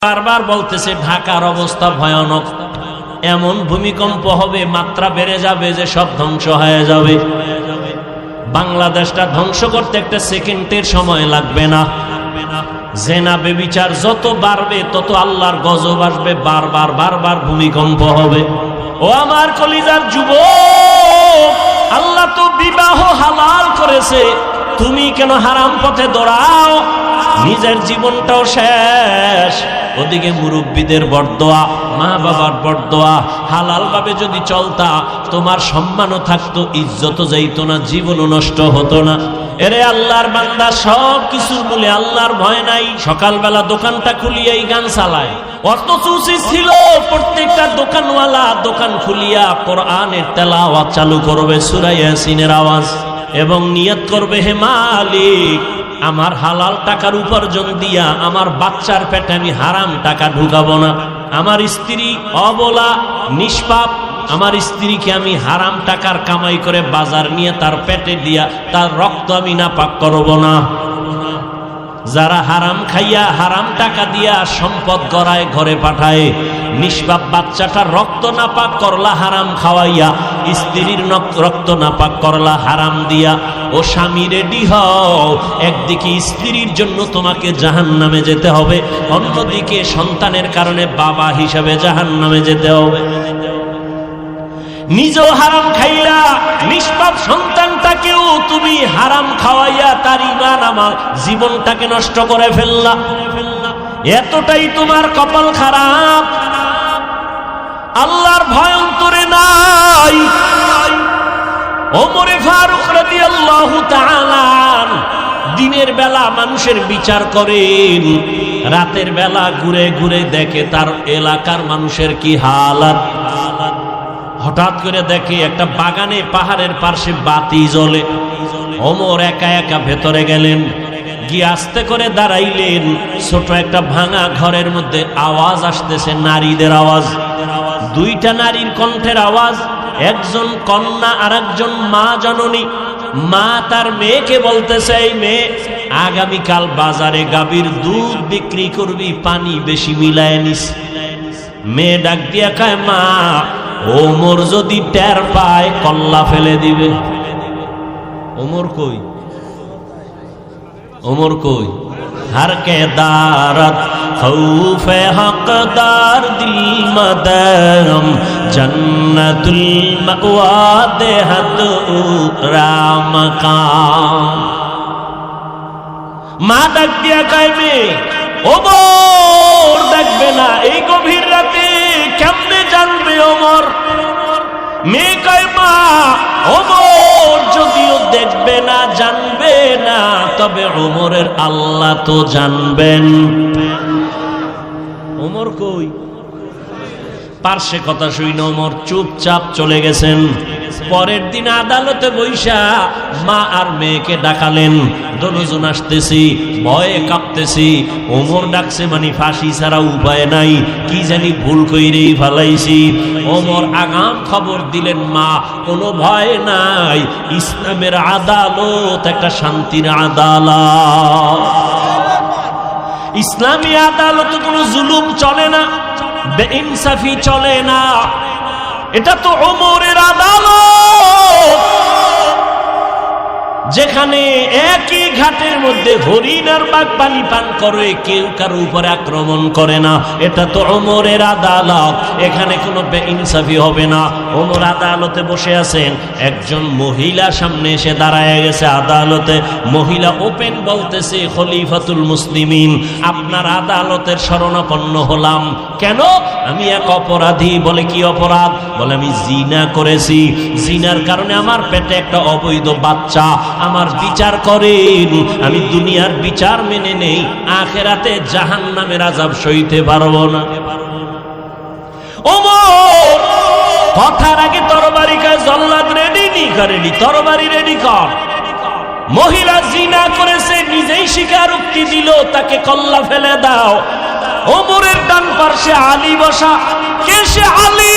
বারবার বলতেছে ঢাকার অবস্থা ভয়ানক, এমন ভূমিকম্প হবে, মাত্রা বেড়ে যাবে যে সব ধ্বংস হয়ে যাবে। বাংলাদেশটা ধ্বংস করতে একটা সেকেন্ডের সময় লাগবে না। জেনা বেবিচার যত বাড়বে তত আল্লাহর গজব আসবে, বারবার বারবার ভূমিকম্প হবে। ও আমার কলিজার যুবক, আল্লাহ তো বিবাহ হালাল করেছে, তুমি কেন হারাম পথে দৌড়াও? নিজের জীবনটাও শেষ, ওদিকে মুরব্বীদের বরদোয়া, মা বাবার বরদোয়া। হালাল ভাবে যদি চলতা তোমার সম্মানও থাকতো, ইজ্জতও যাইতো না, জীবনও নষ্ট হতো না। এরে আল্লাহর বান্দা, সব কিছুর মূলে আল্লাহর ভয় নাই। সকালবেলা দোকানটা খুলিয়াই গান চালায়, অত চুচি ছিল প্রত্যেকটা দোকানওয়ালা দোকান খুলিয়া কোরআনের তেলাওয়াত চালু করবে, সূরা ইয়াসিনের আওয়াজ, এবং নিয়ত করবে, হে মালিক, আমার হালাল টাকার উপার্জন দিয়া আমার বাচ্চার পেটে আমি হারাম টাকা ঢুকাবো না। আমার স্ত্রী অবলা নিষ্পাপ, আমার স্ত্রীকে আমি হারাম টাকার কামাই করে বাজার নিয়ে তার পেটে দিয়া তার রক্ত আমি নাপাক করব না। যারা হারাম খাইয়া হারাম টাকা দিয়া সম্পদ গড়ায় ঘরে পাঠায়, নিষ্পাপ বাচ্চাটার রক্ত নাপাক করলা হারাম খাওয়াইয়া, স্ত্রীর রক্ত নাপাক করলা হারাম দিয়া। ও স্বামী, রেডি হও, একদিকে স্ত্রীর জন্য তোমাকে জাহান্নামে যেতে হবে, অন্যদিকে সন্তানের কারণে বাবা হিসাবে জাহান্নামে যেতে হবে। নিজেও হারাম খাইলা, নিষ্পাপ সন্তানটাকেও তুমি হারাম খাওয়াইয়া তার ঈমান আমল জীবনটাকে নষ্ট করে ফেললা। এতটাই তোমার কপাল খারাপ, আল্লাহর ভয় অন্তরে নাই। ওমরে ফারুক রাদিয়াল্লাহু তাআলা দিনের বেলা মানুষের বিচার করেন, রাতের বেলা ঘুরে ঘুরে দেখে তার এলাকার মানুষের কি হালাত। হঠাৎ করে দেখে একটা বাগানে পাহাড়ের পাশে বাতি জ্বলে। ওমর একা একা ভেতরে গেলেন, গিয়ে আস্তে করে দাঁড়াইলেন। ছোট একটা ভাঙা ঘরের মধ্যে আওয়াজ আসতেছে, নারীদের আওয়াজ, দুইটা নারীর কণ্ঠের আওয়াজ। একজন কন্যা আর একজন মা জননী। মা তার মেয়েকে বলতেছে, এই মেয়ে, আগামীকাল বাজারে গাভীর দুধ বিক্রি করবি, পানি বেশি মিলায় নিস। মেয়ে ডাক দিয়া কয়, মা, ওমর যদি টের পায় কল্লা ফেলে দিবে। ওমর কই? ওমর কই? हर के दारत खौफे हकदार दिल मदम जन्नतुल मअवा देहत राम का। মা ডাক দিয়া কয়, মেয়ে, ওমর দেখবে না এই গভীর রাতে, কেমনে জানবে ওমর? মেয়ে কয়, মা, ওমর যদিও দেখবে না, জানবে না, তবে ওমরের আল্লাহ তো জানবেন। ওমর কই? পার্শ্বে কথা শুনে ওমর চুপচাপ চলে গেছেন। পরের দিন আদালতে বৈশা মা আর মেয়েকে ডাকালেন। দনজন আসতেছি, ভয়ে কাঁপতেছি। ওমর ডাকছে মানে ফাঁসি ছাড়া উপায় নাই, কি জানি ভুল কইরেই ফালাইছি। ওমর আগাম খবর দিলেন, মা, কোনো ভয় নাই, ইসলামের আদালত একটা শান্তির আদালত। ইসলামী আদালত কোনো জুলুম চলে না, বেইনসাফি চলে না। এটা তো ওমরের আদালত, যেখানে একই ঘাটের মধ্যে হরিণ আর বাঘ পানি পান করে, কেউ কারো উপরে আক্রমণ করে না। এটা তো ওমরের আদালত, এখানে কোনো বেইনসাফি হবে না। ওমর আদালতে বসে আছেন, একজন মহিলা সামনে এসে দাঁড়ায় গেছে আদালতে। মহিলা ওপেন বলতেছে, খলিফাতুল মুসলিমিন, আপনার আদালতের শরণাপন্ন হলাম। কেন? আমি এক অপরাধী। বলে, কি অপরাধ? বলে, আমি জিনা করেছি, জিনার কারণে আমার পেটে একটা অবৈধ বাচ্চা। আমার বিচার করেন, আমি দুনিয়ার বিচার মেনে নেই, আখেরাতে জাহান্নামের আযাব সইতে পারবো না। ওমর কথার আগে তরবারি কয়, জল্লাদ রেডি নি করেনি, তরবারি রেডি কর। মহিলা জিনা করেছে, নিজেই স্বীকারোক্তি দিল, তাকে কল্লা ফেলে দাও। ওমরের ডান পাশে আলী বসা। কে সে আলী?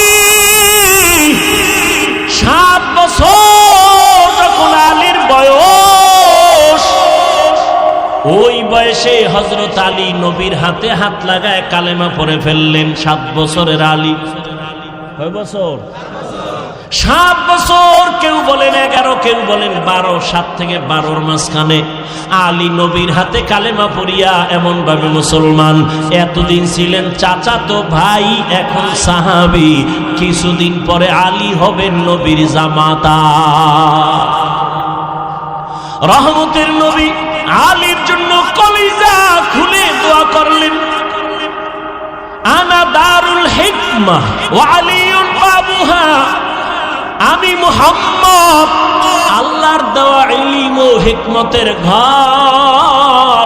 7 বছর যখন আলীর বয়স, ওই বয়সে হযরত আলী নবীর হাতে হাত লাগায় কালেমা পড়ে ফেললেন। 7 বছরের আলী। কয় বছর? 7 বছর। কেউ বলেন 11, কেউ বলেন 12। 7 থেকে 12-র মাঝখানে আলী নবীর হাতে কালেমা পড়িয়া এমন ভাবে মুসলমান। এতদিন ছিলেন চাচাতো ভাই, এখন সাহাবী। কিছুদিন পরে আলী হবেন নবীর জামাতা। রহমতের নবী আলীর জন্য কলিজা খুলে দোয়া করলেন, আনা দারুল হিকমাহ ওয়া আলীউন বাবুহা। আমি মুহাম্মদ আল্লাহর দেওয়া ইলম ও হিকমতের ঘর,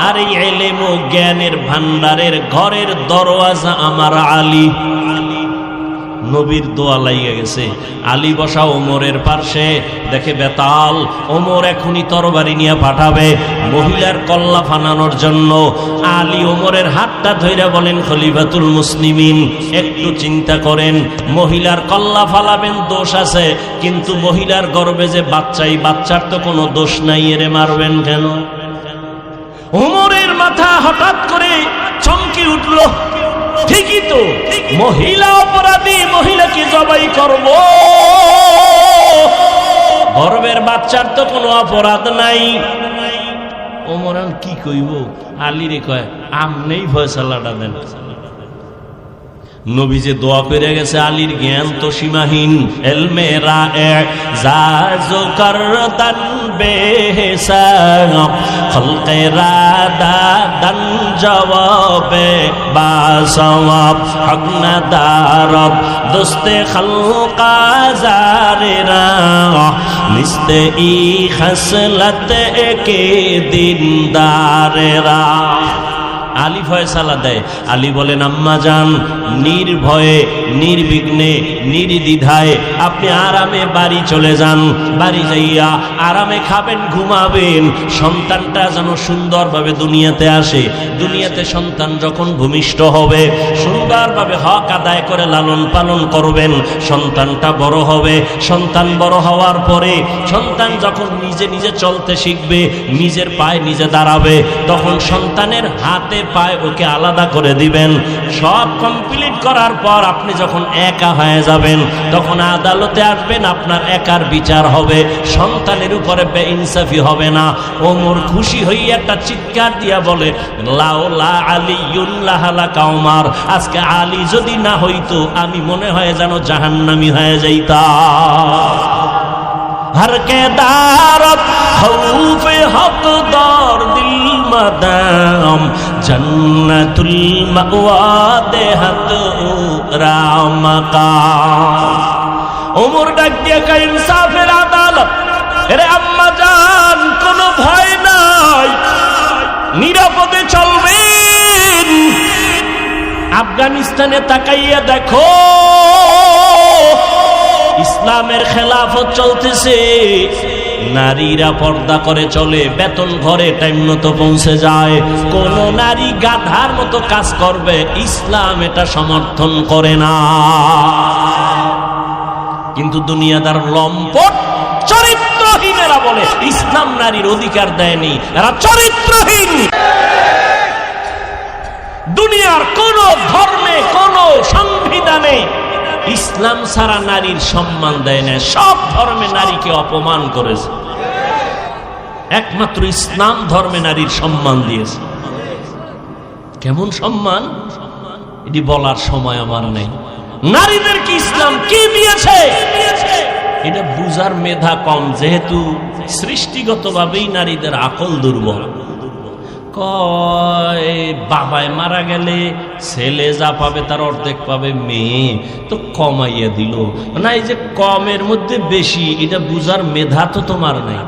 আর এই ইলম ও জ্ঞানের ভান্ডারের ঘরের দরওয়াজা আমার আলী। নবীর দোয়া লাইয়া গেছে। আলী বসা ওমরের পাশে, দেখে বেতাল। ওমর এখনই তরবারি নিয়ে পাঠাবে মহিলার কল্লা ফানানোর জন্য। আলী ওমরের হাতটা ধইরা বলেন, খলিফাতুল মুসলিমিন, একটু চিন্তা করেন। মহিলার কল্লা ফালাবেন, দোষ আছে, কিন্তু মহিলার গর্ভে যে বাচ্চাই, বাচ্চার তো কোনো দোষ নাই, এরে মারবেন কেন? ওমরের মাথা হঠাৎ করে চমকে উঠল। ঠিকই তো, মহিলা অপরাধী, মহিলাকে জবাই করব, গর্ভের বাচ্চার তো কোনো অপরাধ নাই। ওমর কি কইব? আলীরে কয়, আমনেই ফয়সালাটা দেন। নবী যে দোয়া করে গেছে, আলীর জ্ঞান তো সীমাহীন। এলমে রায়ে জাজো করদান বেহিসাব, খলকে রাদাদান জওয়াবে বাসওয়াব, হক না দারব দোস্তে খলকা জারেরা, নিস্তে ই খসলত কে দিনদারেরা। আলী ফয়সালা দেয়। আলী বলেন, আম্মা জান, নির্ভয়ে নির্বিঘ্নে নির্দ্বিধায় আপনি আরামে বাড়ি চলে যান। বাড়ি যাইয়া আরামে খাবেন, ঘুমাবেন। সন্তানটা যেন সুন্দরভাবে দুনিয়াতে আসে। দুনিয়াতে সন্তান যখন ভূমিষ্ঠ হবে, সুন্দরভাবে হক আদায় করে লালন পালন করবেন। সন্তানটা বড় হবে। সন্তান বড় হওয়ার পরে সন্তান যখন নিজে নিজে চলতে শিখবে, নিজের পায়ে নিজে দাঁড়াবে, তখন সন্তানের হাতে পায় ওকে আলাদা করে দিবেন। সব কমপ্লিট করার পর আপনি যখন একা হয়ে যাবেন, তখন আদালতে আসবেন, আপনার একার বিচার হবে, সন্তানের উপরে বেইনসাফি হবে না। ওমর খুশি হয়ে একটা চিৎকার দিয়া বলে, লাউলা আলিয়ুল্লাহ লাকা ওমর, আজকে আলী যদি না হইতো আমি মনে হয় যেন জাহান্নামী হয়ে যাইতাম। हर के दारत खौफ हक दार दिल मदाम, जन्नतुल मअवा देहत रामकाम। उमर डाक दिया का इंसाफेर आदाলত। अरे अम्मा जान, कोनो भय নাই, নিরাপদে চলবেন। আফগানিস্তানে তাকাইয়া দেখো, ইসলামের খেলাফত চলতেছে। নারীরা পর্দা করে চলে, বেতন ঘরে টাইম মতো পৌঁছে যায়। কোন নারী গাধার মতো কাজ করবে, ইসলাম এটা সমর্থন করে না। কিন্তু দুনিয়াদার লম্পট চরিত্রহীনেরা বলে ইসলাম নারীর অধিকার দেয়নি, এরা চরিত্রহীন। দুনিয়ার কোন ধর্মে, কোন সংবিধানে ইসলাম ছাড়া নারীর সম্মান দেয় না। সব ধর্মে নারীকে অপমান করেছে, একমাত্র ইসলাম ধর্মে নারীর সম্মান দিয়েছে। কেমন সম্মান এটি বলার সময় আমার নেই। নারীদেরকে ইসলাম কি দিয়েছে এটা বুঝার মেধা কম, যেহেতু সৃষ্টিগতভাবেই নারীদের আকল দুর্বল। কয় বাবায় মারা গেলে ছেলে যা পাবে তার অর্ধেক পাবে মেয়ে, তো কমাইয়া দিল না। এই যে কমের মধ্যে বেশি, এটা বুঝার মেধা তো তোমার নাই।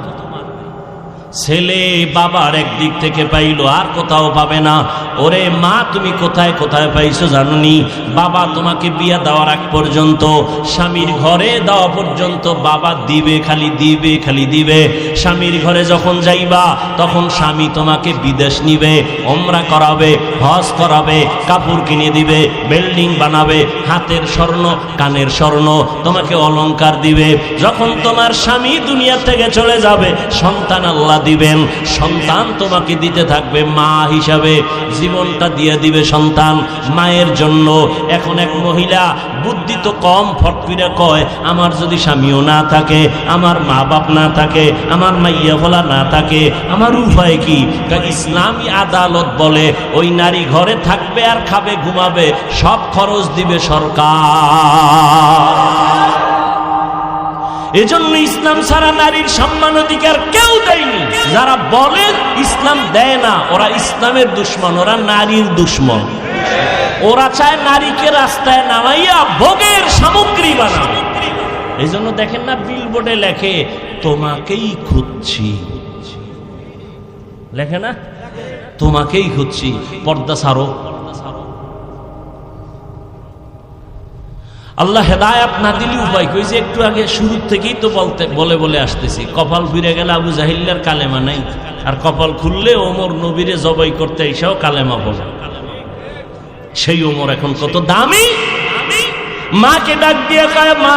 ছেলে বাবার একদিক থেকে পাইলো, আর কোথাও পাবে না। ওরে মা, তুমি কোথায় কোথায় পাইছো জানুনি? বাবা তোমাকে বিয়া দেওয়ার আগ পর্যন্ত, স্বামীর ঘরে দেওয়া পর্যন্ত বাবা দিবে, খালি দিবে, খালি দিবে। স্বামীর ঘরে যখন যাইবা, তখন স্বামী তোমাকে বিদেশ নিবে, ওমরা করাবে, হজ করাবে, কাপড় কিনে দিবে, বিল্ডিং বানাবে, হাতের স্বর্ণ কানের স্বর্ণ তোমাকে অলংকার দিবে। যখন তোমার স্বামী দুনিয়া থেকে চলে যাবে, সন্তান আল্লাহ দিবেন, সন্তান তোমাকে দিতে থাকবে মা হিসাবে, জীবনটা দিয়ে দিবে সন্তান মায়ের জন্য। এখন এক মহিলা বুদ্ধি তো কম, ফট করে কয় আমার যদি স্বামীও না থাকে, আমার মা বাপ না থাকে, আমার মাইয়া ফলা না থাকে, আমার উপায় কি? ইসলামী আদালত বলে ওই নারী ঘরে থাকবে আর খাবে ঘুমাবে, সব খরচ দিবে সরকার। এজন্য ইসলাম ছাড়া নারীর সম্মান অধিকার কেউ দেয়নি। যারা বলে ইসলাম দেয় না, ওরা ইসলামের দুশ্মন, ওরা নারীর দুশ্মন। ওরা চায় নারীকে রাস্তায় নামাইয়া ভোগের সামগ্রী বানাবে। এই জন্য দেখেন না বিলবোর্ডে লেখে তোমাকেই খুঁজছি, লেখে না তোমাকেই খুঁজছি, পর্দা ছাড়ো। আল্লাহ হেদায়েত না দিলে উপায় কই? যে একটু আগে শুরু থেকেই তো বলে আসতেছি, কপাল ফিরে গেলে আবু জাহিল্লার কালেমা নাই, আর কপাল খুললে ওমর নবীরে জবাই করতে এসেও কালেমা বলে। সেই ওমর এখন কত দামি। মাকে ডাক দিয়ে কয় মা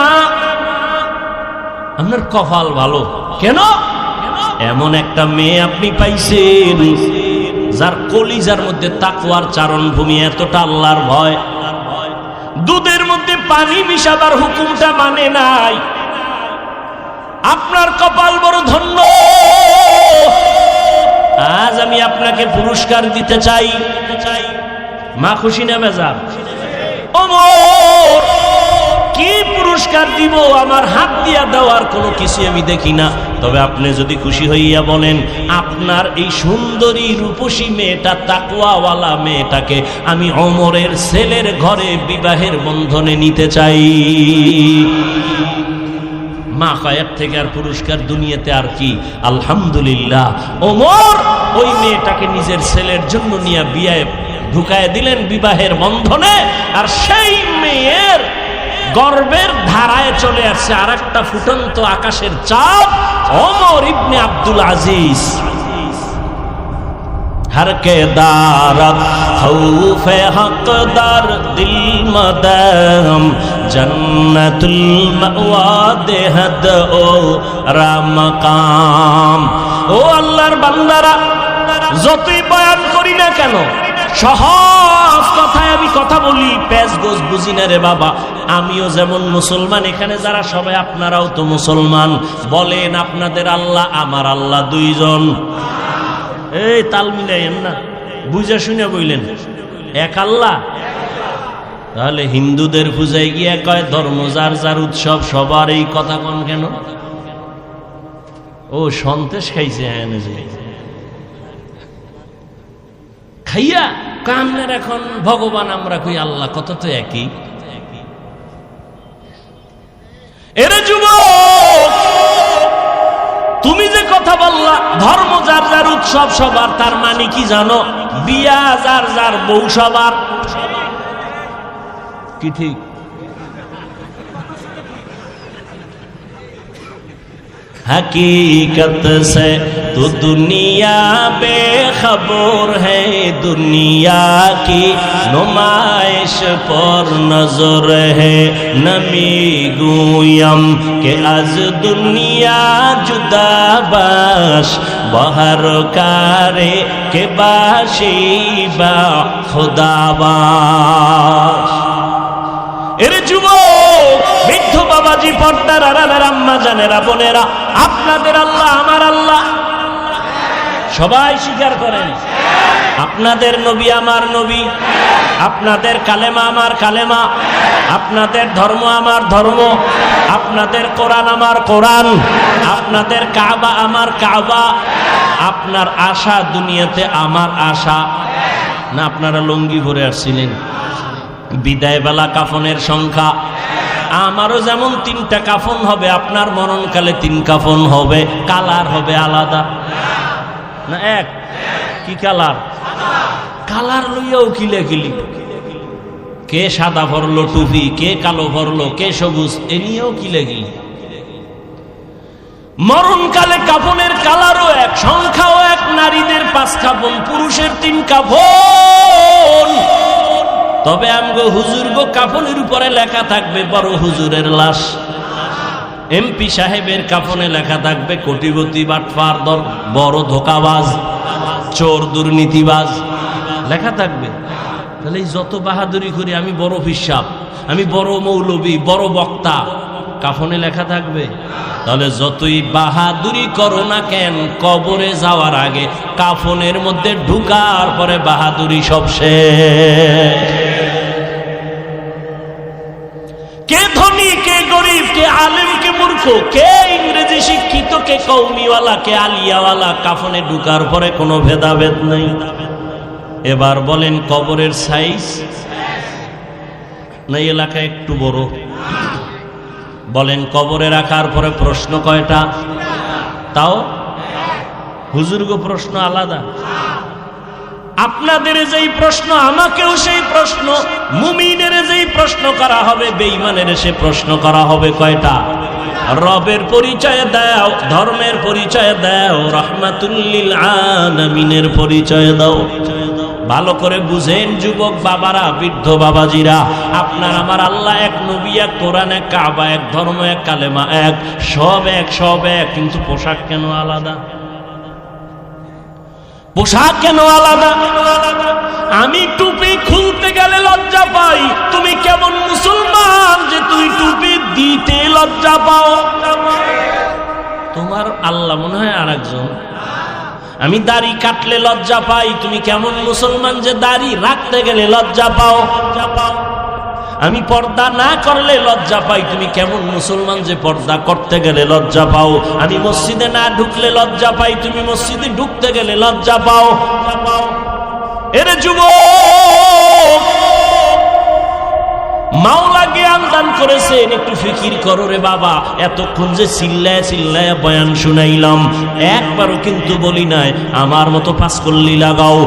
আপনার কপাল ভালো। কেন? এমন একটা মেয়ে আপনি পাইছেন যার কলিজার মধ্যে তাকওয়ার চারণ ভূমি, এতটা আল্লাহর ভয়, দুধের মধ্যে পানি মিশাবার হুকুমটা মানে নাই। আপনার কপাল বড় ধন্য। আজ আমি আপনাকে পুরস্কার দিতে চাই। মা খুশি না বেজার? ওমর কি পুরস্কার দিব? আমার হাত দিয়া দেওয়ার কোনো কিছু আমি দেখি না। তবে আপনি যদি খুশি হইয়া বলেন আপনার এই সুন্দরী রূপসী মেয়েটা, তাকওয়াওয়ালা মেয়েটাকে আমি ওমরের ছেলের ঘরে বিবাহের বন্ধনে নিতে চাই। মা কয়ের থেকে আর পুরস্কার দুনিয়াতে আর কি? আলহামদুলিল্লাহ। ওমর ওই মেয়েটাকে নিজের ছেলের জন্য নিয়ে বিয়ে ঢুকায় দিলেন বিবাহের বন্ধনে। আর সেই মেয়ের গর্বের ধারায় চলে আসছে আর একটা ফুটন্ত আকাশের চাঁদ, ওমর ইবনে আব্দুল আজিজ। हर के दारत खौफे हकदार दिल मदम जन्नतुल मअवा देहद ओ रामकाम। ও আল্লাহর বান্দারা, যতই বয়ান করি না কেন, সহজ কথায় আমি কথা বলি, প্যাঁচ গোছ বুঝি না রে বাবা। আমিও যেমন মুসলমান, এখানে যারা সবাই আপনারাও তো মুসলমান। বলেন আপনাদের আল্লাহ আমার আল্লাহ দুইজন? এই তাল মিলাইয়েন না, বুঝা শুনে বললেন এক আল্লাহ। তাহলে হিন্দুদের পূজায় গিয়ে কয় ধর্ম যার যার উৎসব, সবার এই কথা কোন কেন? ও সন্তেষ খাইছে খাইয়া কামনের এখন ভগবান আমরা কই আল্লাহ, কত তো একই। এরে যুবক, তুমি যে কথা বললা ধর্ম যার যার উৎসব সবার, তার মানে কি জানো? বিয়া যার যার বউ সবার, কি ঠিক? हकीकत से तो दुनिया बेखबर है, दुनिया की नुमाइश पर नजर है। नमी गुयम के आज दुनिया जुदा बाश, बहर कारे के बाशी बा खुदाबाश। এরে যুবক, বৃদ্ধ বাবাজি, পর্দার আড়ালের আম্মা জানেরা, বোনেরা, আপনাদের আল্লাহ আমার আল্লাহ সবাই স্বীকার করেন। আপনাদের নবী আমার নবী, আপনাদের কালেমা আমার কালেমা, আপনাদের ধর্ম আমার ধর্ম, আপনাদের কোরআন আমার কোরআন, আপনাদের কাবা আমার কাবা, আপনার আশা দুনিয়াতে আমার আশা। না আপনারা লুঙ্গি পরে আসছিলেন? বিদায় বেলা কাফনের সংখ্যা আমারও যেমন 3টা কাফন হবে, আপনার মরণকালে 3 কাফন হবে। কালার হবে আলাদা না এক? কি কালার? কালার লইয়াও কিলাকিলি, কে সাদা ভরলো টুপি, কে কালো ভরলো, কে সবুজ, এ নিয়েও কিলাকিলি। মরণকালে কাফনের কালারও এক, সংখ্যাও এক। নারীদের 5 কাফন, পুরুষের 3 কাফন। তবে আমগো হুজুর গো কাফনের উপরে লেখা থাকবে বড় হুজুরের লাশ। এমপি সাহেবের কাফনে লেখা থাকবে কোটিপতি বাটপার বড় ধোকাবাজ চোর দুর্নীতিবাজ লেখা থাকবে। তাহলে এই যত বাহাদুরি করি, আমি বড় হিসাব, আমি বড় মৌলবী, বড় বক্তা, কাফনে লেখা থাকবে। তাহলে যতই বাহাদুরি করো না কেন, কবরে যাওয়ার আগে কাফনের মধ্যে ঢুকার পরে বাহাদুরি সব শেষ। কে ধনী, কে গরিব, কে আলেম, কে মূর্খ, কে ইংরেজি শিক্ষিত, কে কওমিওয়ালা, কে আলিয়াওয়ালা, কাফনে ঢুকার পরে কোনো ভেদাভেদ নেই। এবার বলেন কবরের সাইজ না এলাকা একটু বড়? বলেন কবরে রাখার পরে প্রশ্ন কয়টা? তাও হুজুরগো প্রশ্ন আলাদা। আপনাদের যেই প্রশ্ন, আমাকেও সেই প্রশ্ন, মুমিনের যেই প্রশ্ন করা হবে, বেঈমানের সে প্রশ্ন করা হবে। কয়টা? রবের পরিচয় দাও, ধর্মের পরিচয় দাও, রাহমাতুল লিল আলামিনের পরিচয় দাও। ভালো করে বুঝেন যুবক বাবারা, বৃদ্ধ বাবাজিরা, আপনার আমার আল্লাহ এক, নবী এক, কোরআন এক, কাবা এক, ধর্ম এক, কালেমা এক, সব এক, সব এক, কিন্তু পোশাক কেন আলাদা? পোশাক কেন আলাদা? আমি টুপি খুলতে গেলে লজ্জা পাই, তুমি কেমন মুসলমান যে তুই টুপি দিতে লজ্জা পাও? তোমার আল্লাহ মনে হয় আর একজন। আমি দাড়ি কাটলে লজ্জা পাই, তুমি কেমন মুসলমান যে দাড়ি রাখতে গেলে লজ্জা পাও? আমি পর্দা না করলে লজ্জা পাই, তুমি কেমন মুসলমান যে পর্দা করতে গেলে লজ্জা পাও? আমি মসজিদে না ঢুকলে লজ্জা পাই, তুমি মসজিদে ঢুকতে গেলে লজ্জা পাও? এরে যুবক, মাওলা জ্ঞান দান করেছেন, একটু ফিকির করো রে বাবা। এতক্ষণ যে চিল্লায় চিল্লায় বয়ান শুনাইলাম, একবারও কিন্তু বলি নাই আমার মতো পাঁচকল্লি লাগাও,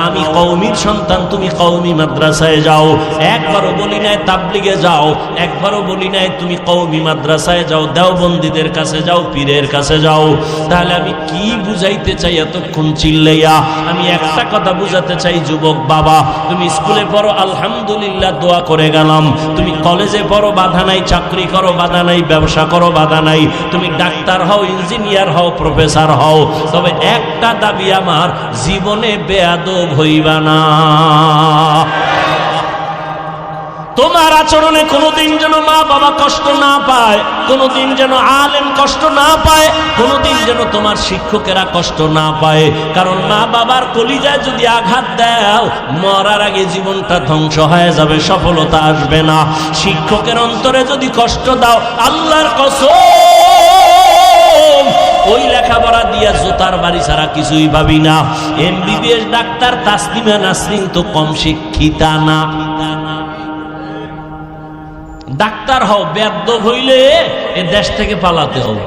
আমি কওমির সন্তান, তুমি কওমি মাদ্রাসায় যাও। একবারও বলি নাই তাবলিগে যাও, একবারও বলি নাই তুমি কওমি মাদ্রাসায় যাও, দেওবন্দীদের কাছে যাও, পীরের কাছে যাও। তাহলে আমি কি বুঝাইতে চাই এতক্ষণ চিল্লাইয়া? আমি একটা কথা বুঝাতে চাই, যুবক বাবা, তুমি স্কুলে পড়ো, আলহামদুলিল্লাহ, দোয়া করে গেলাম। তুমি কলেজে পড়ো, বাধা নাই, চাকরি করো, বাধা নাই, ব্যবসা করো, বাধা নাই, তুমি ডাক্তার হও, ইঞ্জিনিয়ার হও, প্রফেসর হও, তবে একটা দাবি আমার, জীবনে বেয়াদব হইবা না। তোমার আচরণে কোনোদিন যেন মা বাবা কষ্ট না পায়, কোনোদিন যেন আলেম কষ্ট না পায়, কোনোদিন যেন তোমার শিক্ষকেরা কষ্ট না পায়। কারণ মা বাবার কলিজায় যদি আঘাত দাও, মরার আগে জীবনটা ধ্বংস হয়ে যাবে, সফলতা আসবে না। শিক্ষকের অন্তরে যদি কষ্ট দাও, আল্লাহর কসম, ওই লেখাপড়া দিয়া জোতার বাড়ি ছাড়া কিছুই ভাবি না। এমবিবিএস ডাক্তার তাসলিমা নাসরিন তো কম শিক্ষিতা না। ডাক্তার হও, বেয়াদব হইলে এ দেশ থেকে পালাতে হবে।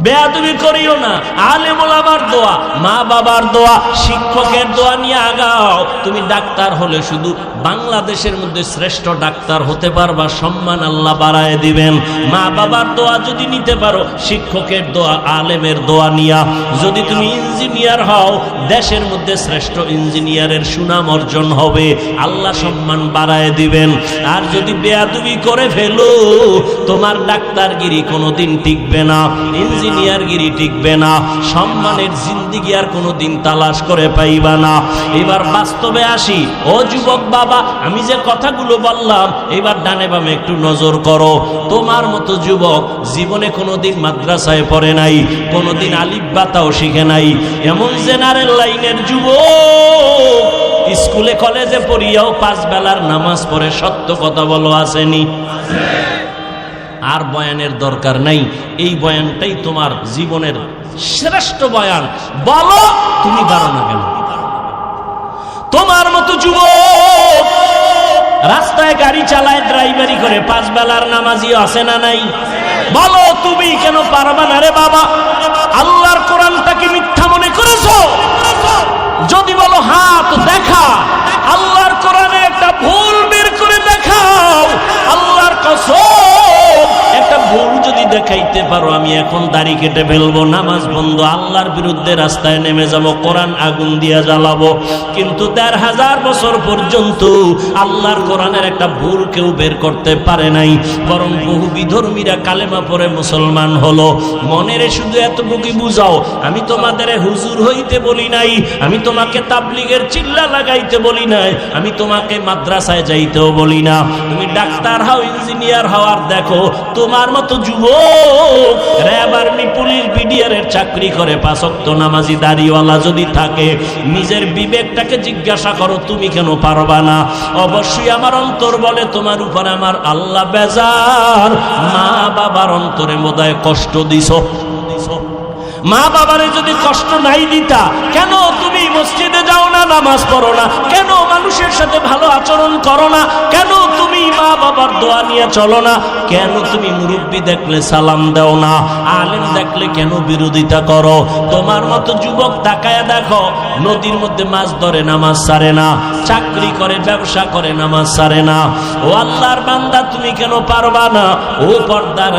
বেয়াদবি করিও না। আলেম ওলামার দোয়া, মা বাবার দোয়া, শিক্ষকের দোয়া নিয়ে আগাও। তুমি ডাক্তার হলে শুধু বাংলাদেশের মধ্যে শ্রেষ্ঠ ডাক্তার হতে পারবা, সম্মান আল্লাহ বাড়ায় দিবেন। মা বাবার দোয়া যদি নিতে পারো, শিক্ষকের দোয়া, আলেমের দোয়া নিয়া যদি তুমি ইঞ্জিনিয়ার হও, দেশের মধ্যে শ্রেষ্ঠ ইঞ্জিনিয়ারের সুনাম অর্জন হবে, আল্লাহ সম্মান বাড়ায় দিবেন। আর যদি বেয়াদবি করে ফেলো, তোমার ডাক্তারগিরি কোনোদিন টিকবে না, ইঞ্জিনিয়ারগিরি টিকবে না, সম্মানের জিন্দিগি আর কোনোদিন তালাশ করে পাইবা না। এবার বাস্তবে আসি। ও যুবক বাবা, আমি যে কথাগুলো বললাম, এবার ডানে বামে একটু নজর করো। তোমার মতো যুবক জীবনে কোনোদিন মাদ্রাসায় পড়ে নাই, কোনোদিন আলিফ বাতাও শিখে নাই, এমন জেনারেল লাইনের যুবক স্কুলে কলেজে পড়িয়াও 5 বেলার নামাজ পড়ে, সত্য কথা বলো, আসেনি? আর বয়ানের দরকার নাই, এই বয়ানটাই তোমার জীবনের শ্রেষ্ঠ বয়ান। বলো তুমি পারো না কেন? তোমার মতো যুবক রাস্তায় গাড়ি চালায়, ড্রাইভারি করে, 5 বেলার নামাজি আছে না নাই? বলো তুমি কেন পারবা না রে বাবা? আল্লাহর কোরআনটাকে মিথ্যা মনে করেছো? যদি বলো হ্যাঁ, তো দেখা আল্লাহর কোরআনে একটা ভুল বের করে দেখাও। আল্লাহর কসম, একটা ভুল যদি দেখাইতে পারো আমি এখন দাড়ি কেটে ফেলবো, নামাজ বন্ধ, আল্লাহর বিরুদ্ধে রাস্তায় নেমে যাব, কোরআন আগুন দিয়ে জ্বালাবো। কিন্তু ১৫০০ বছর পর্যন্ত আল্লাহর কোরআনের একটা ভুল কেউ বের করতে পারে নাই, বরং বহু বিধর্মীরা কালেমা পড়ে মুসলমান হলো। মনের শুধু এতটুকু বুঝাও, আমি তোমাদের হুজুর হইতে বলি নাই, আমি তোমাকে তাবলীগের চিল্লা লাগাইতে বলি নাই, আমি তোমাকে মাদ্রাসায় যাইতেও বলি না। তুমি ডাক্তার হও, ইঞ্জিনিয়ার হও, আর দেখো তোমার মতো যুবক র্যাব, আর্মি, পুলিশ, বিডিআরের চাকরি করে ৫ ওয়াক্ত নামাজি দাড়িওয়ালা যদি থাকে, নিজের বিবেকটাকে জিজ্ঞাসা করো তুমি কেন পারবা না? অবশ্যই আমার অন্তর বলে তোমার উপর আমার আল্লাহ বেজার। মা বাবার অন্তরে বোধহয় কষ্ট দিছো। মা বাবারে যদি কষ্ট নাই দিতা, কেন তুমি মসজিদে যাও না, নামাজ পড়ো না? কেন মানুষের সাথে ভালো আচরণ করো না? কেন তুমি মা বাবার দোয়া নিয়ে চলো না? কেন তুমি মুরব্বী দেখলে সালাম দাও না? আলেম দেখলে কেন বিরোধিতা করো? তোমার মতো যুবক তাকায়া দেখো, নদীর মধ্যে মাছ ধরে নামাজ ছাড়ে না, চাকরি করে, ব্যবসা করে, নামাজ ছাড়ে না। ও আল্লাহর বান্দা, তুমি কেন পারবা না? ও পর্দার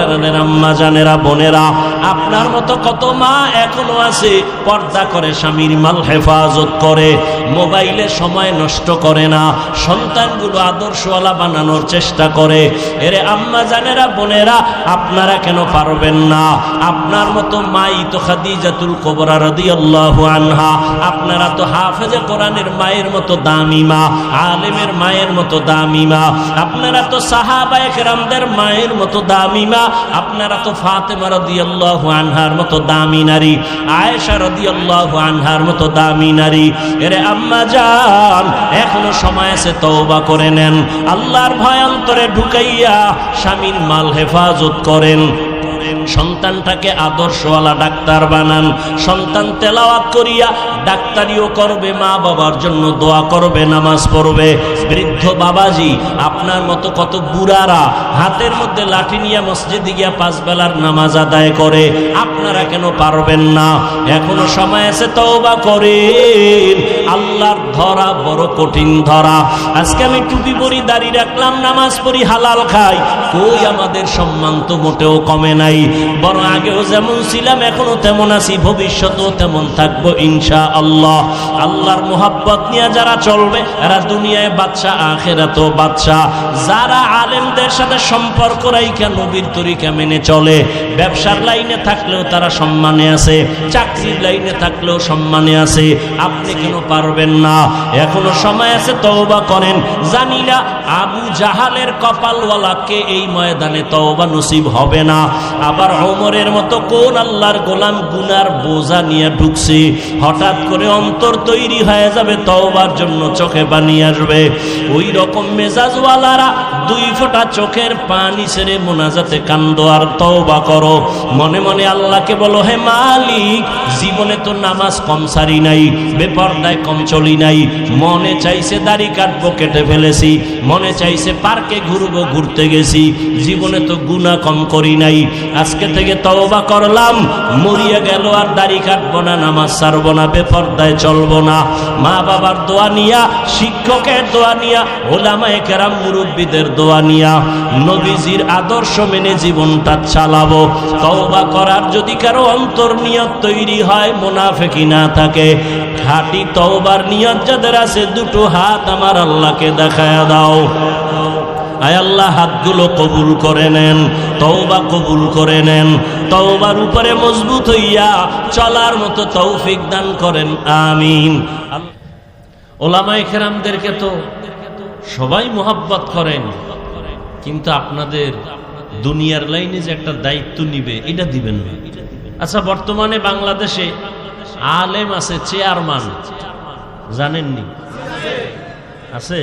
আম্মা জানেরা, বোনেরা, আপনার মতো কত মা এখনো আছে পর্দা করে, স্বামীর মাল হেফাজত করে, মোবাইলে সময় নষ্ট করে না, সন্তানগুলো আদর্শওয়ালা বানানোর চেষ্টা করে। এরে আম্মা জানেরা, বোনেরা, আপনারা কেন পারবেন না? আপনার মতো মাই তো খাদিজাতুল কুবরা রাদিয়াল্লাহু আনহা, আপনারা তো হাফেজে কোরআনের মায়ের মতো দামি মা, আলেমের মায়ের মতো দামি মা, আপনারা তো সাহাবায়ে কেরামদের মায়ের মতো দামি মা, আপনারা তো ফাতেমা রাদিয়াল্লাহু আনহার মতো দামি নারী, আয়েশা রাদিয়াল্লাহু আনহার মতো দামি নারী। এরে আম্মা জান, এখনো সময় আছে, তওবা করে নেন, আল্লাহর ভয় অন্তরে ঢুকাইয়া স্বামীর মাল হেফাজত করেন। সন্তানটাকে আদর্শওয়ালা ডাক্তার বানান। সন্তান তেলাওয়াত করিয়া ডাক্তারিও করবে, মা বাবার জন্য দোয়া করবে, নামাজ পড়বে। বৃদ্ধ বাবাজি, আপনার মতো কত বুড়ারা হাতের মধ্যে লাঠি নিয়ে মসজিদে গিয়া 5 বেলার নামাজ আদায় করে, আপনারা কেন পারবেন না? এখনো সময় আছে, তওবা করেন। আল্লাহর ধরা বড় কঠিন ধরা। আজকে আমি টুপি পরি, দাড়ি রাখলাম, নামাজ পড়ি, হালাল খাই, কই আমাদের সম্মান তো মোটেও কমে নাই, বরং আগেও যেমন ছিলাম এখনো তেমন আছি, ভবিষ্যতেও তেমন থাকবো ইনশাআল্লাহ। আল্লাহর মুহাব্বত নিয়ে যারা চলবে এরা দুনিয়ায় বাদশা, আখিরাতেও বাদশা। যারা আলেমদের সাথে সম্পর্ক রাইখা নবীর তরিকা মেনে চলে, ব্যবসার লাইনে থাকলেও তারা সম্মানে আছে, চাকরির লাইনে থাকলেও সম্মানে আছে। আপনি কেন পারবেন না? এখনো সময় আছে, তওবা করেন। জানি না আবু জাহালের কপালওয়ালাকে এই ময়দানে তওবা নসিব হবে না। আবার ওমরের মতো কোন আল্লাহর গোলাম গুনার বোঝা নিয়ে ঢুকছে, হঠাৎ করে অন্তর তৈরি হয়ে যাবে তওবার জন্য, চোখে পানি আসবে। ওই রকম মেজাজওয়ালারা 2 ফোঁটা চোখের পানি ছেড়ে মোনাজাতে কান্দো আর তওবা করো। মনে মনে আল্লাহকে বলো, হে মালিক, জীবনে তো নামাজ কম সারি নাই, বেপরদায় কম চলি নাই, মনে চাইছে দাড়ি কাটবো, কেটে ফেলেছি, মনে চাইছে পার্কে ঘুরবো, ঘুরতে গেছি, জীবনে তো গুনাহ কম করি নাই। আজকে থেকে তওবা করলাম, মরিয়া গেল আর দাড়ি কাটবো না, নামাজ ছাড়বো না, বেপরদায় চলবো না। মা বাবার দোয়া নিয়া, শিক্ষকের দোয়া নিয়া, ওলামায়ে কেরাম মুরব্বীদের দোয়া নিয়া, নবীজির আদর্শ মেনে জীবনটা চালাবো। তওবা করার যদি কারো অন্তর নিয়ত তৈরি হয়, মুনাফিকি না থাকে, খাঁটি তওবার নিয়ত যাদের আছে, 2 হাত আমার আল্লাহকে দেখায়া দাও। আয় আল্লাহ, হাতগুলো কবুল করে নেন, তওবা কবুল করে নেন, তওবার উপরে মজবুত হইয়া চলার মতো তৌফিক দান করেন, আমিন। ওলামায়ে কেরামদেরকে তো সবাই মুহাব্বত করেন, কিন্তু আপনাদের দুনিয়ার লাইনে যে একটা দায়িত্ব নিবে, এটা দিবেন না। আচ্ছা, বর্তমানে বাংলাদেশে আলেম আছে, চেয়ারম্যান, জানেননি? আছে?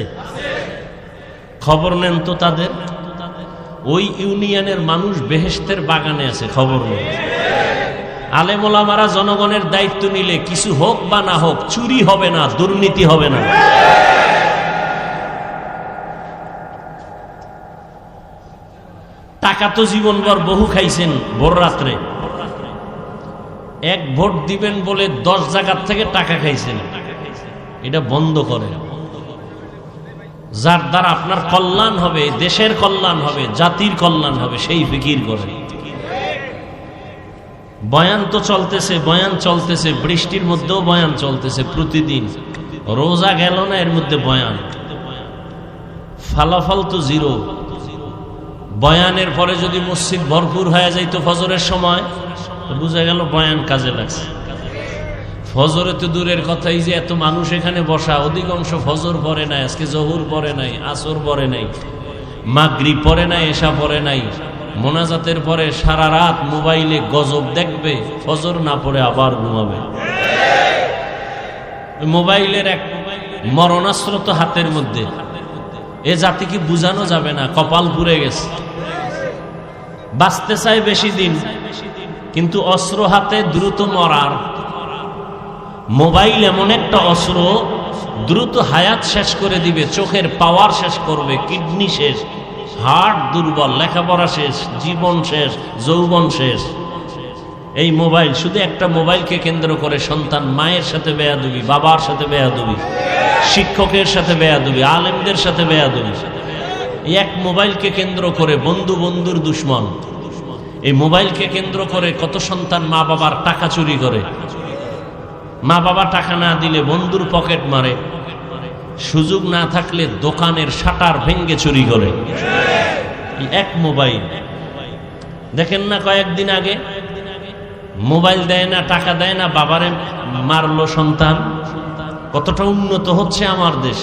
খবর নেন তো তাদের। ওই ইউনিয়নের মানুষ বেহেশতের বাগানে আছে, খবর নেন। আলেম ওলামারা জনগণের দায়িত্ব নিলে কিছু হোক বা না হোক, চুরি হবে না, দুর্নীতি হবে না। টাকা তো জীবনভর বহু খাইছেন, ভোর রাত্রে 1 ভোট দিবেন বলে 10 জায়গার থেকে টাকা খাইছেন, এটা বন্ধ করে। যার দ্বারা আপনার কল্যাণ হবে, দেশের কল্যাণ হবে, জাতির কল্যাণ হবে, সেই ফিকির করে। বয়ান তো চলতেছে, বয়ান চলতেছে, বৃষ্টির মধ্যেও বয়ান চলতেছে প্রতিদিন। রোজা গেল না, এর মধ্যে বয়ান, ফলাফল তো জিরো। বয়ানের পরে যদি মসজিদ ভরপুর হয়ে যাইত ফজরের সময়, বুঝা গেল বয়ান কাজে লাগছে। ফজরে তো দূরের কথাই, যে এত মানুষ এখানে বসা, অধিকাংশ ফজর পড়ে নাই, আজকে জহুর পড়ে নাই, আসর পড়ে নাই, মাগরিব পড়ে নাই, এশা পড়ে নাই। মোনাজাতের পরে সারা রাত মোবাইলে গজব দেখবে, ফজর না পড়ে আবার ঘুমাবে। মোবাইলের এক মরণাস্ত্র তো হাতের মধ্যে, এ জাতিকে বুঝানো যাবে না, কপাল পুড়ে গেছে। বাঁচতে চাই বেশি দিন, কিন্তু অস্ত্র হাতে দ্রুত মরার। মোবাইল এমন একটা অস্ত্র, দ্রুত হায়াত শেষ করে দিবে, চোখের পাওয়ার শেষ করবে, কিডনি শেষ, হার্ট দুর্বল, লেখাপড়া শেষ, জীবন শেষ, যৌবন শেষ। এই মোবাইল, শুধু একটা মোবাইলকে কেন্দ্র করে সন্তান মায়ের সাথে বেয়াদবি, বাবার সাথে বেয়াদবি, শিক্ষকের সাথে বেয়াদবি, আলেমদের সাথে বেয়াদবি। এক মোবাইলকে কেন্দ্র করে বন্ধু বন্ধুর দুশ্মন। এই মোবাইলকে কেন্দ্র করে কত সন্তান মা বাবার টাকা চুরি করে, মা বাবা টাকা না দিলে বন্ধুর পকেট মারে, সুযোগ না থাকলে দোকানের শাটার ভেঙ্গে চুরি করে। এক মোবাইল। দেখেন না কয়েকদিন আগে মোবাইল দেয় না, টাকা দেয় না, বাবারে মারলো সন্তান। কতটা উন্নত হচ্ছে আমার দেশ।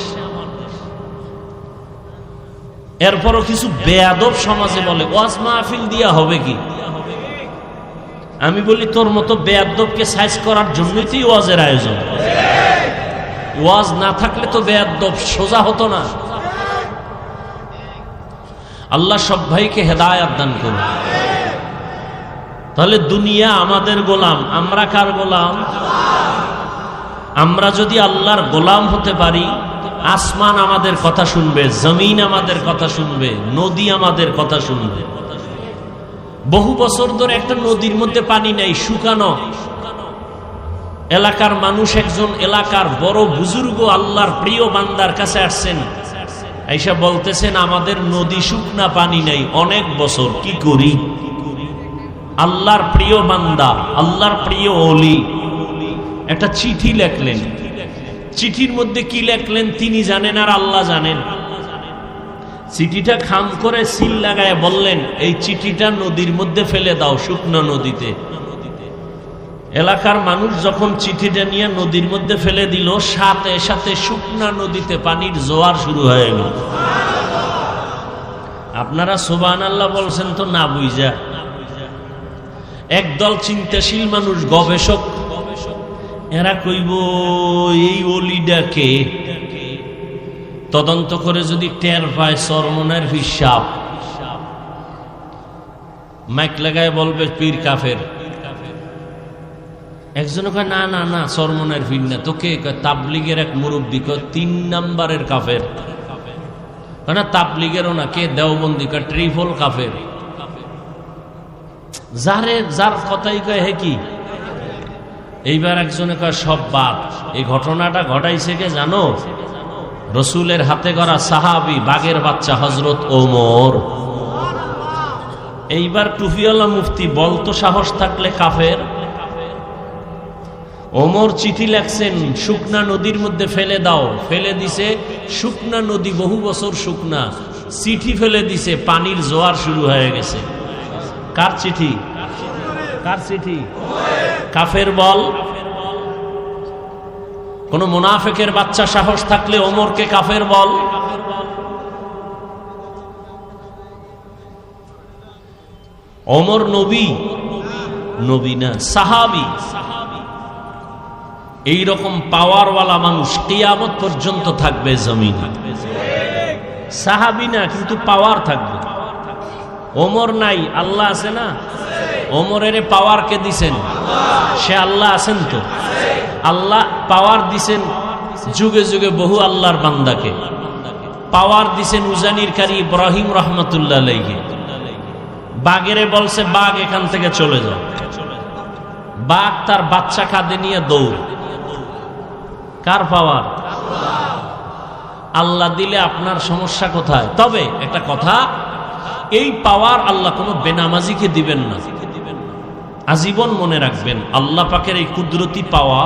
এরপরও কিছু বেয়াদব সমাজে বলে ওয়াজ মাহফিল দিয়া হবে কি। আমি বলি, তোর মতো বেয়াদবকে সাইজ করার জন্যই তো ওয়াজের আয়োজন। ওয়াজ না থাকলে তো বেয়াদব সোজা হতো না। আল্লাহ সব ভাইকে হেদায়েত দান করুন। তাহলে দুনিয়া আমাদের গোলাম, আমরা কার গোলাম? আমরা যদি আল্লাহর গোলাম হতে পারি, আসমান আমাদের কথা শুনবে, জমিন আমাদের কথা শুনবে, নদী আমাদের কথা শুনবে। বহু বছর ধরে একটা নদীর মধ্যে পানি নাই, শুকানো। এলাকার মানুষ, একজন এলাকার বড় বুজুর্গ আল্লাহর প্রিয় বান্দার কাছে আসছেন, আইসা বলতেছেন আমাদের নদী শুকনা, পানি নাই, অনেক বছর, কি করি? আল্লাহর প্রিয় বান্দা, আল্লাহর প্রিয় ওলি একটা চিঠি লেখলেন। চিঠির মধ্যে কি লেখলেন তিনি জানেন আর আল্লাহ জানেন। চিঠিটা খাম করে সিল লাগায় বললেন, এই চিঠিটা নদীর মধ্যে ফেলে দাও, শুকনো নদীতে। এলাকার মানুষ যখন চিঠিটা নিয়ে নদীর মধ্যে ফেলে দিল, সাথে সাথে শুকনা নদীতে পানির জোয়ার শুরু হয়ে গেল। আপনারা সুবহানাল্লাহ বলছেন তো না বুঝা। একদল চিন্তাশীল মানুষ, গবেষক, এরা কইব এই ওলিডাকে তদন্ত করে যদি টের পায় চরমনের হিসাব, মাইক লাগায় বলবে পীর কাফের। একজন কয় না না না, চরমনের পীর না, তোকে তাবলিগের এক মুরব্বী কয় 3 নাম্বারের কাফের। না তাবলিগেরও না, কে দেওবন্দি কয় ট্রিপল কাফের। যার কথাই কয় হে কি। এইবার একজনে কয় সব বাদ। এই ঘটনাটা ঘটাইছে কে জানো? রসুলের হাতে গড়া সাহাবী, বাগের বাচ্চা হযরত ওমর। এইবার টুপিওয়ালা মুফতি বলতো সাহস থাকলে কাফের। ওমর চিঠি লেখছেন, শুকনা নদীর মধ্যে ফেলে দাও, ফেলে দিছে। শুকনা নদী বহু বছর শুকনা, চিঠি ফেলে দিছে, পানির জোয়ার শুরু হয়ে গেছে। কার চিঠি? কার চিঠি? কাফের বল। কোন মুনাফিকের বাচ্চা সাহস থাকলে ওমরকে কাফের বল। ওমর নবী? নবী না, সাহাবী। এইরকম পাওয়ারওয়ালা মানুষ কিয়ামত পর্যন্ত থাকবে জমিনে। সাহাবী না, কিন্তু পাওয়ার থাকবে। ওমর নাই, আল্লাহ আছে না। ওমরের পাওয়ার কে দিছেন? সে আল্লাহ আছেন তো। আল্লাহ পাওয়ার দিছেন যুগে যুগে বহু আল্লাহর বান্দাকে। পাওয়ার দিছেন উজানির কারি ইব্রাহিম রহমতুল্লাহ আলাইহি। বাঘেরে বলছে বাঘ এখান থেকে চলে যাও, বাঘ তার বাচ্চা কাঁধে নিয়ে দৌড়। কার পাওয়ার? আল্লাহ দিলে আপনার সমস্যা কোথায়? তবে একটা কথা, এই পাওয়ার আল্লাহ কোনো বেনামাজিকে দিবেন না। আজীবন মনে রাখবেন, আল্লাহ পাকের এই কুদরতি পাওয়া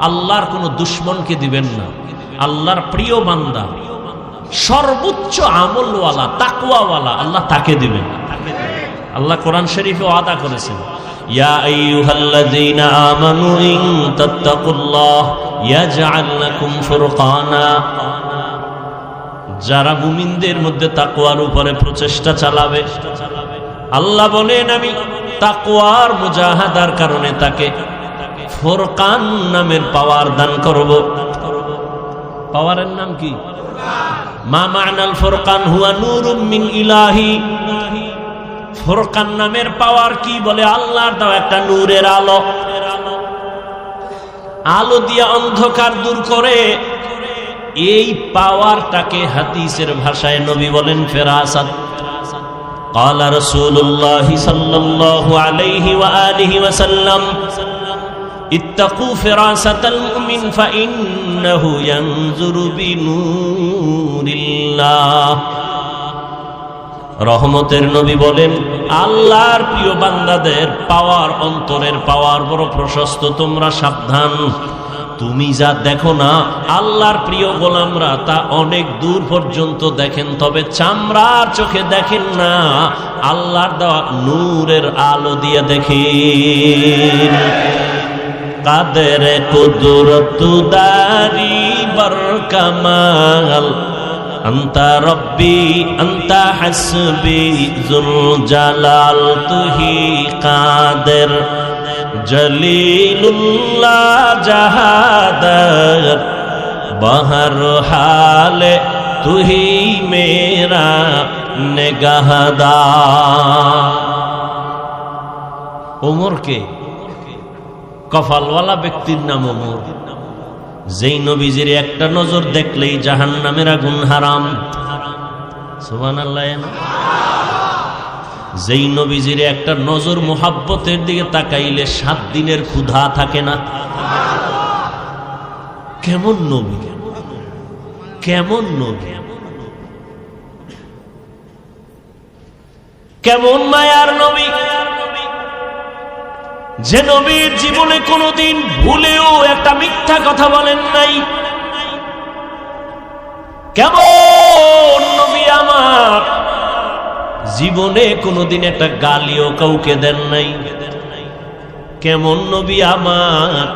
আল্লাহর কোনো দুশ্মনকে দিবেন না। আল্লাহর প্রিয় বান্দা, সর্বোচ্চ আমলওয়ালা, তাকওয়াওয়ালা, আল্লাহ তাকে দিবেন। আল্লাহ কোরআন শরীফে ওয়াদা করেছেন, ইয়া আইয়ুহাল্লাযীনা আমানু ইন তাত্তাকুল্লাহ ইয়াজআল লাকুম ফুরকানা। যারা মুমিনদের মধ্যে তাকওয়ার উপরে প্রচেষ্টা চালাবে, আল্লাহ বলেন আমি তাকওয়ার মুজাহাদার কারণে তাকে ফুরকান নামের পাওয়ার দান করব। পাওয়ারের নাম কি? মা মা'নাল ফুরকান হুয়া নূরুম মিন ইলাহি। ফুরকান নামের পাওয়ার কি? বলে আল্লাহর দেওয়া একটা নূরের আলো, আলো দিয়া অন্ধকার দূর করে। এই পাওয়ারটাকে হাদিসের ভাষায় নবী বলেন ফেরাসাত। قال رسول الله صلى الله عليه وآله وسلم اتقوا فراسة المؤمن فإنه ينظر بنور الله। রহমতের নবী বলেন, আল্লাহর প্রিয় বান্দাদের পাওয়ার, অন্তরের পাওয়ার বড় প্রশস্ত, তোমরা সাবধান। তুমি যা দেখো না, আল্লাহর প্রিয় গোলামরা তা অনেক দূর পর্যন্ত দেখেন, তবে চামড়ার চোখে দেখেন না, আল্লাহর দেওয়া নূরের আলো দিয়ে দেখেন। কাদের কুদরত দারি বর কামাল, আন্তা রব্বি আন্তা হাসবি যুল জালাল, তুহি কাদের জলিলুল্লাহ জাহাদার, বহর হালে তুহি মেরা নেগাহদার। ওমরকে, কপালওয়ালা ব্যক্তির নাম ওমর, যেই নবীজির একটা নজর দেখলেই জাহান্নামের আগুন হারাম। সুবহানাল্লাহ। যেই নবীজির একটা নজর মুহাব্বতের দিকে তাকাইলে 7 দিনের ক্ষুধা থাকে না। কেমন নবী, কেমন নবী, কেমন মায়ার নবী, যে নবীর জীবনে কোনোদিন ভুলেও একটা মিথ্যা কথা বলেন নাই। কেমন নবী আমার, জীবনে কোনোদিন একটা গালিও কাউকে দেন নাই। কেমন নবী আমার,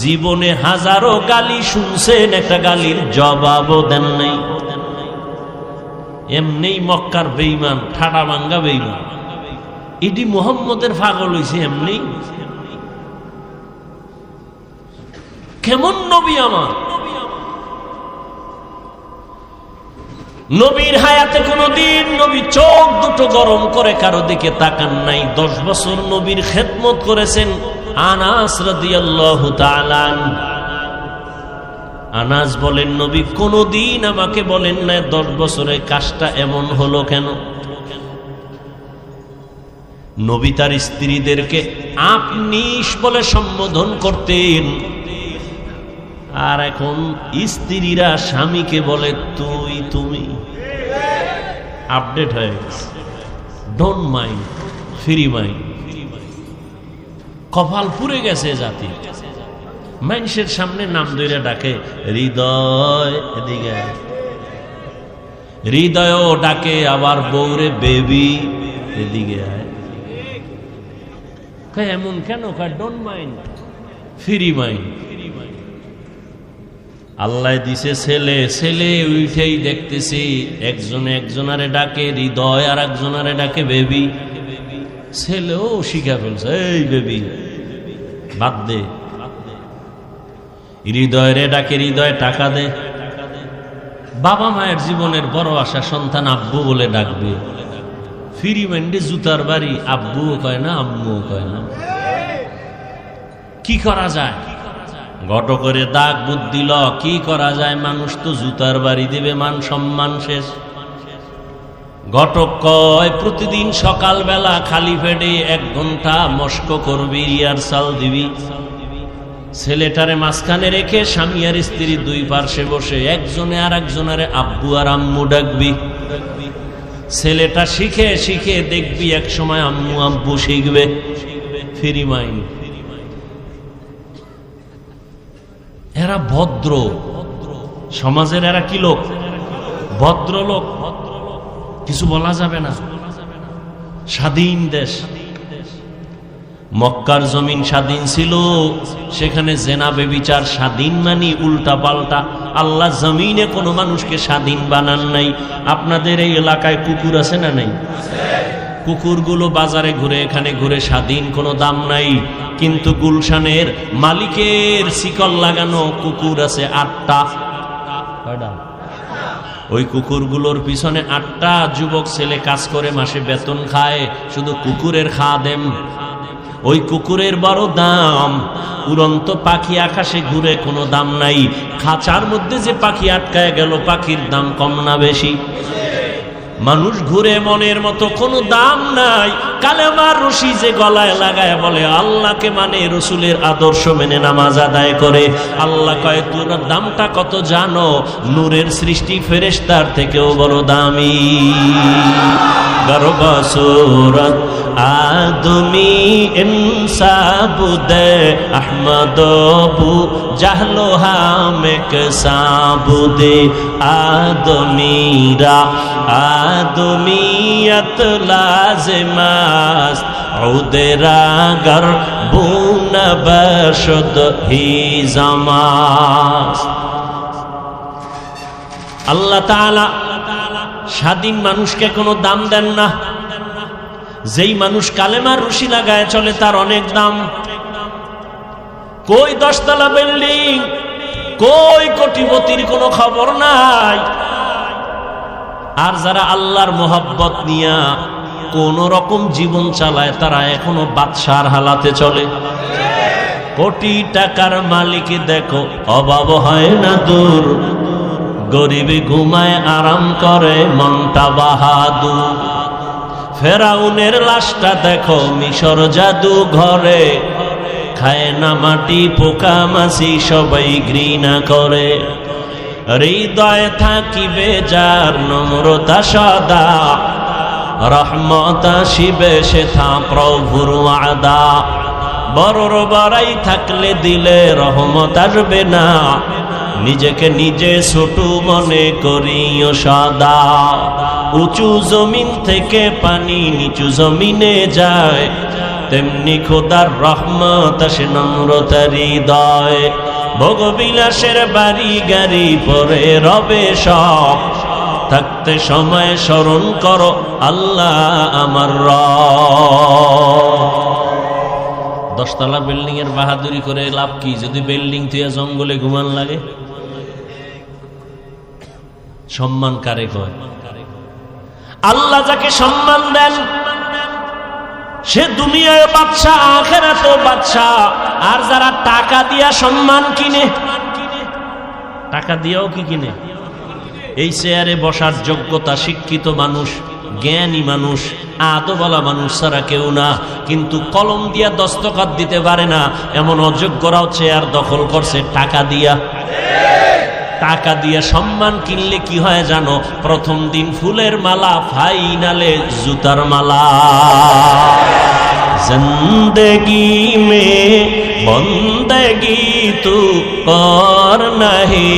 জীবনে হাজারো গালি শুনছেন, একটা গালির জবাবও দেন নাই। এমনি মক্কার বেঈমান, ঠাডা ভাঙ্গা বেঈমান, এটি মুহাম্মদের পাগল হইছে এমনি। কেমন নবী আমার, নবীর হায়াতে কোনদিন নবী চোখ দুটো গরম করে কারো দিকে তাকান নাই। 10 বছর নবীর খেদমত করেছেন আনাস রাদিয়াল্লাহু তাআলা। আনাস বলেন, নবী কোনদিন আমাকে বলেন না 10 বছরে কাজটা এমন হলো কেন। নবী তার স্ত্রীদেরকে আপনি বলে সম্বোধন করতেন, আর এখন স্ত্রীরা স্বামীকে বলে তুই, তুমি। আপডেট হয়ে গেছে। Don't mind, free mind. কপাল পুড়ে গেছে জাতি। মানুষের সামনে নাম ধরে ডাকে হৃদয়, এদিকে হৃদয়ও ডাকে, আবার বউরে বেবি, এদিকে আয়। এমন কেন? Don't mind, free mind. আল্লাহ দিছে ছেলে, ছেলে উঠেই দেখতেছি একজনে একজনারে ডাকে হৃদয়, আর একজনারে ডাকে বেবি। ছেলেও শিখা ফেলছে, এই বেবি বাদ দে। হৃদয় ডাকে হৃদয়, টাকা দে। বাবা মায়ের জীবনের বড় আশা সন্তান আব্বু বলে ডাকবে। ফ্রি মাইন্ডে জুতার বাড়ি, আব্বুও কয় না, আম্মুও কয় না। কি করা যায়? ঘটকরে দাগ বুদ্ধি ল, কি করা যায়? মানুষ তো জুতার বাড়ি দিবে, মান সম্মান শেষ। ঘটক কয় প্রতিদিন সকালবেলা খালি পেটে 1 ঘন্টা মস্ক করবি, রিহার্সাল দিবি। ছেলেটারে মাঝখানে রেখে স্বামী আর স্ত্রী 2 পার্শ্বে বসে একজনে আর একজনারে আব্বু আর আম্মু ডাকবি। ছেলেটা শিখে শিখে দেখবি এক সময় আম্মু আব্বু শিখবে ফ্রি মাইন্ড। এরা ভদ্র সমাজের, এরা কি লোক? ভদ্রলোক, কিছু বলা যাবে না। স্বাধীন দেশ, মক্কার জমিন স্বাধীন ছিল, সেখানে জেনা বেবিচার স্বাধীন মানি উল্টা পাল্টা। আল্লাহ জমিনে কোনো মানুষকে স্বাধীন বানান নাই। আপনাদের এই এলাকায় কুকুর আছে না নাই? কুকুরগুলো বাজারে ঘুরে এখানে ঘুরে, স্বাধীন, কোনো দাম নাই। কিন্তু গুলশানের মালিকের শিকল লাগানো কুকুর আছে 8টা। ওই কুকুরগুলোর পিছনে 8টা যুবক ছেলে কাজ করে, মাসে বেতন খায়, শুধু কুকুরের খাদেম। ওই কুকুরের বড় দাম। উড়ন্ত পাখি আকাশে ঘুরে, কোনো দাম নাই। খাঁচার মধ্যে যে পাখি আটকায় গেল, পাখির দাম কম না বেশি? মানুষ ঘুরে মনের মতো, কোনো দাম নাই। কালেমার রশি যে গলায় লাগায় বলে আল্লাহকে মানে, রসুলের আদর্শ মেনে নামাজ আদায় করে, আল্লাহ কয় তোর দামটা কত জানো? নূরের সৃষ্টি ফেরেশতার থেকেও বড় দামি। গর্ব সুরত আদমি ইনসাবুদে আহমদ বু জাহলো হামেক সাবুদে আদমিরা আদমিয়ত লাজমাস উদেরা গর বুন বশদ হি জামাস। আল্লাহ তাআলা স্বাধীন মানুষকে কোনো দাম দেন না। যেই মানুষ কালেমার রশি লাগায় চলে তার অনেক দাম। কই 10 তলা বিল্ডিং, কই কোটিপতির কোনো খবর নাই। আর যারা আল্লাহর মোহাব্বত নিয়া কোন রকম জীবন চালায়, তারা এখনো বাদশার হালাতে চলে। কোটি টাকার মালিক দেখো, অভাব হয় না দূর, গরিবে ঘুমায় আরাম করে মনটা বাহাদুর। ফেরাউনের লাশটা দেখো মিশর জাদু ঘরে, খায় না মাটি পোকা মাছি সবাই ঘৃণা করে। হৃদয় থাকিবে যার নম্রতা সদা, রহমত আসিবে সেথা প্রভুর ওয়াদা। বড়র বড়াই থাকলে দিলে রহমত আসবে না, নিজেকে নিজে ছোট মনে করিও সদা। উঁচু জমিন থেকে পানি নিচু জমিনে যায়, তেমনি খোদার রহমত আসে নম্রতার হৃদয়। ভোগবিলাসের বাড়ি গাড়ি পরে রবে সব, থাকতে সময় স্মরণ করো আল্লাহ আমার রব। 10 তলা বিল্ডিং এর বাহাদুরি করে লাভ কি, যদি বিল্ডিং থেকে জঙ্গলে ঘুমান লাগে? সম্মান কারে কয়? আল্লাহ যাকে সম্মান দেন সে দুনিয়ায় বাদশা, আখিরাতেও বাদশা। আর যারা টাকা দিয়া সম্মান কিনে, টাকা দিয়েও কি কিনে? এই চেয়ারে বসার যোগ্যতা শিক্ষিত মানুষ, জ্ঞানী মানুষ, আদবওয়ালা মানুষ ছাড়া কেউ না। কিন্তু কলম দিয়া দস্তখত দিতে পারে না এমন অযোগ্যরাও চেয়ার দখল করছে টাকা দিয়া। টাকা দিয়ে সম্মান কিনলে কি হয় জানো? প্রথম দিন ফুলের মালা, ফাইনালে জুতার মালা। জিন্দগি মে বন্দগি তু কর নাহি,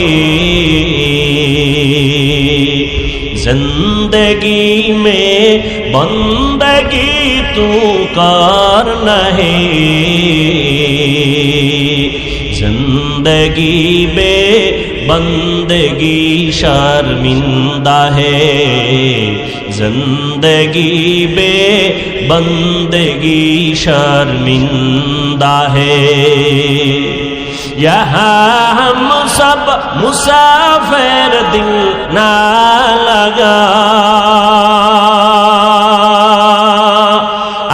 जिंदगी में बंदगी तू कर नहीं, जिंदगी में बंदगी शर्मिंदा है, जिंदगी में बंदगी शर्मिंदा है। यहाँ हम सब मुसाफिर दिल ना लगा,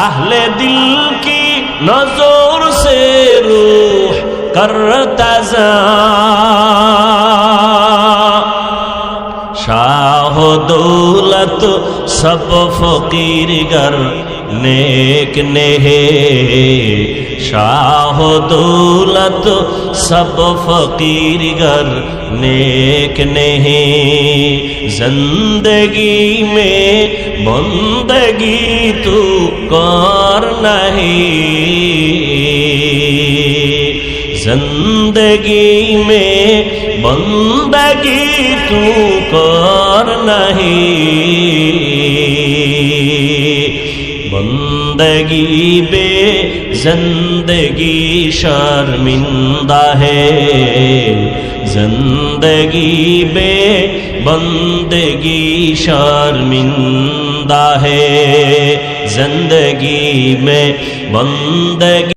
अहले दिल की नजर से रूह करता जा, शाह दौलत सब फकीर गर नेक नेहे शाह दौलत सब फकीर गर नेक नेहे जिंदगी में बंदगी तू कर नहीं जिंदगी में बंदगी तू कर नहीं बंदगी बे जिंदगी शर्मिंदा है जिंदगी बे बंदगी शर्मिंदा है जिंदगी में बंदगी